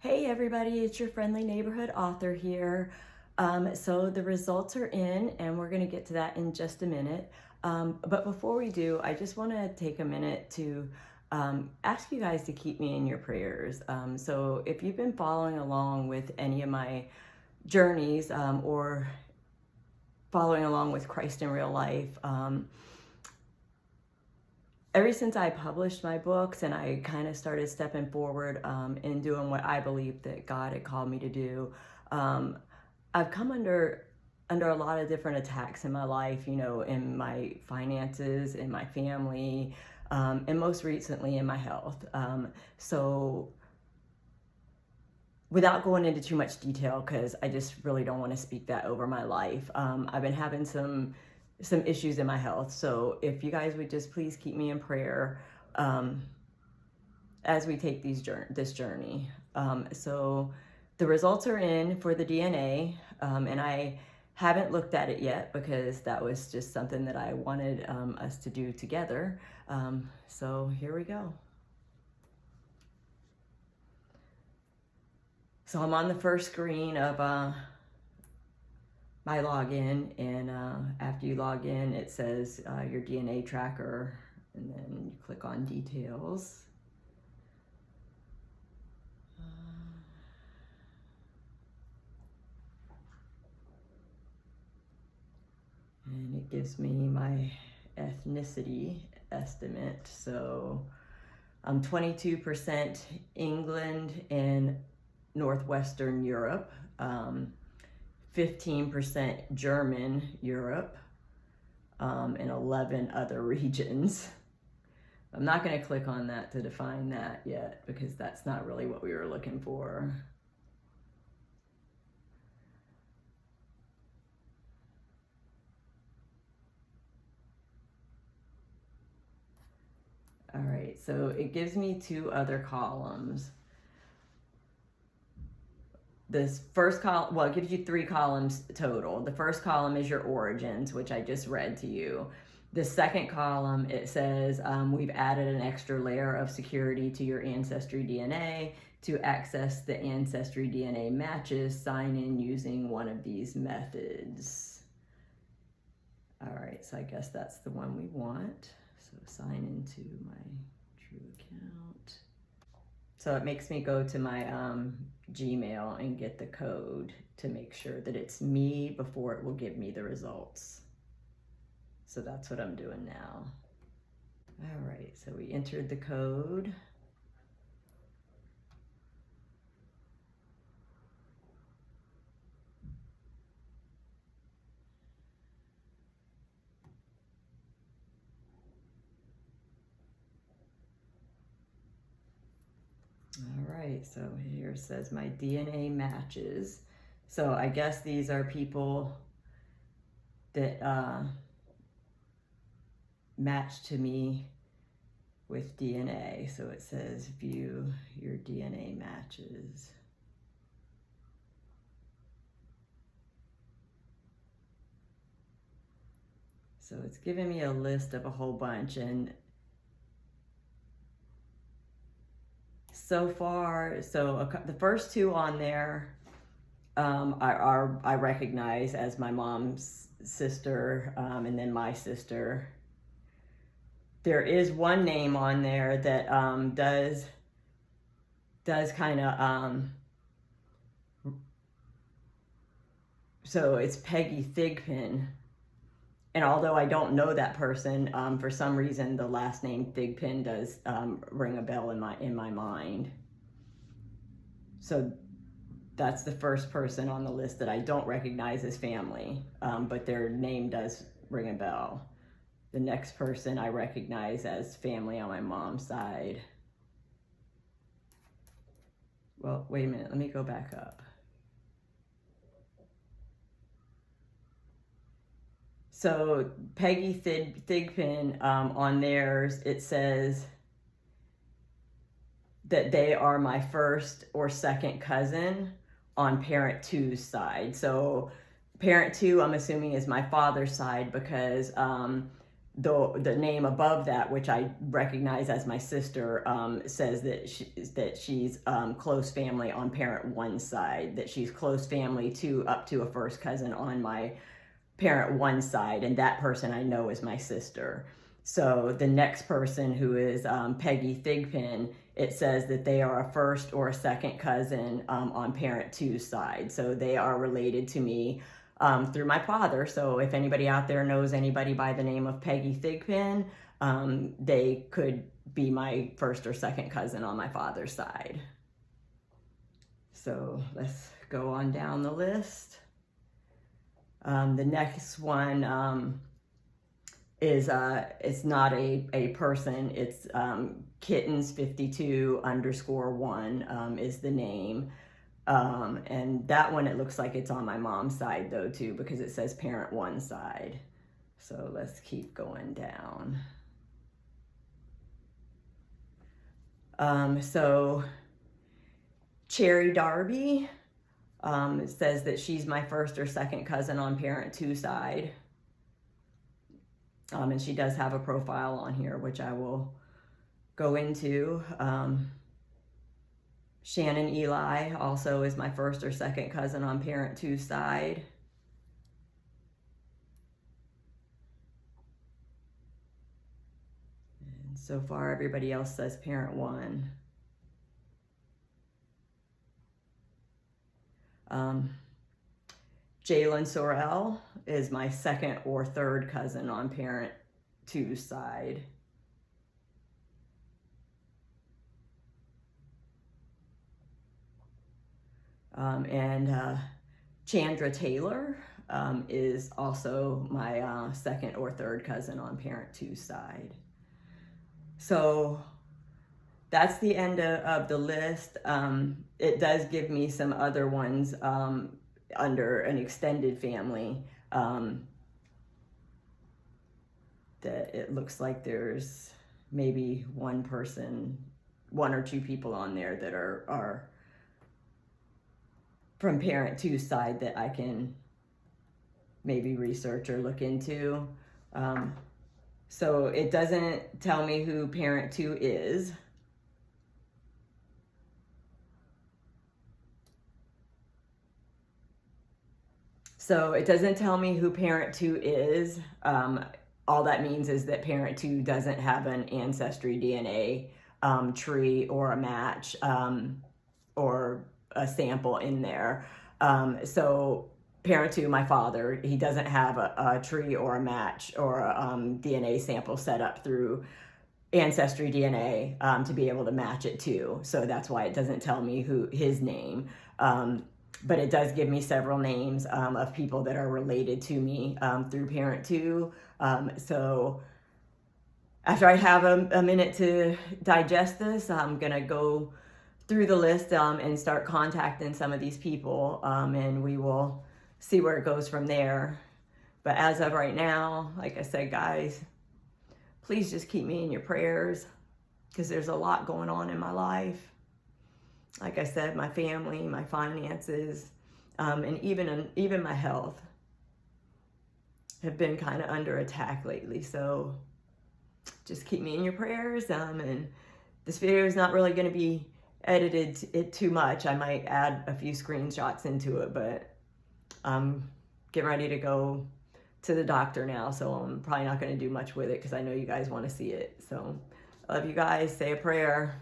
Hey everybody, it's your friendly neighborhood author here. So the results are in and we're gonna get to that in just a minute. But before we do, I just wanna take a minute to ask you guys to keep me in your prayers. So if you've been following along with any of my journeys or following along with Christ in Real Life, ever since I published my books and I kind of started stepping forward in doing what I believe that God had called me to do, I've come under a lot of different attacks in my life, in my finances, in my family, and most recently in my health. So without going into too much detail, because I just really don't want to speak that over my life, I've been having some issues in my health. So if you guys would just please keep me in prayer as we take this journey. So the results are in for the DNA, and I haven't looked at it yet because that was just something that I wanted us to do together. So here we go. So I'm on the first screen of my login, and after you log in, it says your DNA tracker, and then you click on details. And it gives me my ethnicity estimate. So I'm 22% England and Northwestern Europe, 15% German Europe, and 11 other regions. I'm not going to click on that to define that yet because that's not really what we were looking for. All right, so it gives me two other columns. This first column, well, it gives you three columns total. The first column is your origins, which I just read to you. The second column, it says we've added an extra layer of security to your Ancestry DNA. To access the Ancestry DNA matches, sign in using one of these methods. All right, so I guess that's the one we want. So sign into my True account. So it makes me go to my Gmail and get the code to make sure that it's me before it will give me the results. So that's what I'm doing now. All right, so we entered the code. All right, so here it says my DNA matches. So I guess these are people that match to me with DNA. So it says view your DNA matches. So it's giving me a list of a whole bunch, and so far, the first two on there I recognize as my mom's sister, and then my sister. There is one name on there that does kind of so it's Peggy Thigpen. And although I don't know that person, for some reason the last name Thigpen does ring a bell in my mind. So that's the first person on the list that I don't recognize as family, but their name does ring a bell. The next person I recognize as family on my mom's side. Well, wait a minute, let me go back up. So Peggy Thigpen, on theirs, it says that they are my first or second cousin on parent two's side. So parent two, I'm assuming, is my father's side because the name above that, which I recognize as my sister, says that she's close family on parent one side, that she's close family to up to a first cousin on my parent one side, and that person I know is my sister. So the next person, who is Peggy Thigpen, it says that they are a first or a second cousin on parent two's side. So they are related to me through my father. So if anybody out there knows anybody by the name of Peggy Thigpen, they could be my first or second cousin on my father's side. So let's go on down the list. The next one is it's not a person, it's kittens52_1 is the name. And that one, it looks like it's on my mom's side though too, because it says parent one side. So let's keep going down. So Cherry Darby, it says that she's my first or second cousin on parent two side. And she does have a profile on here, which I will go into. Shannon Eli also is my first or second cousin on parent two side. And so far, everybody else says parent one. Jalen Sorrell is my second or third cousin on parent two's side. And Chandra Taylor is also my second or third cousin on parent two's side. So that's the end of the list. It does give me some other ones under an extended family that it looks like there's maybe one or two people on there that are from parent two's side that I can maybe research or look into. So it doesn't tell me who parent two is. So it doesn't tell me who parent two is. All that means is that parent two doesn't have an ancestry DNA tree or a match or a sample in there. So parent two, my father, he doesn't have a tree or a match or a DNA sample set up through Ancestry DNA to be able to match it to. So that's why it doesn't tell me who his name. But it does give me several names of people that are related to me through parent two. So after I have a minute to digest this, I'm gonna go through the list and start contacting some of these people, and we will see where it goes from there. But as of right now, like I said, guys, please just keep me in your prayers, because there's a lot going on in my life. Like I said, my family, my finances, and even my health have been kind of under attack lately. So just keep me in your prayers. And this video is not really going to be edited too much. I might add a few screenshots into it, but I'm getting ready to go to the doctor now, so I'm probably not going to do much with it because I know you guys want to see it. So I love you guys. Say a prayer.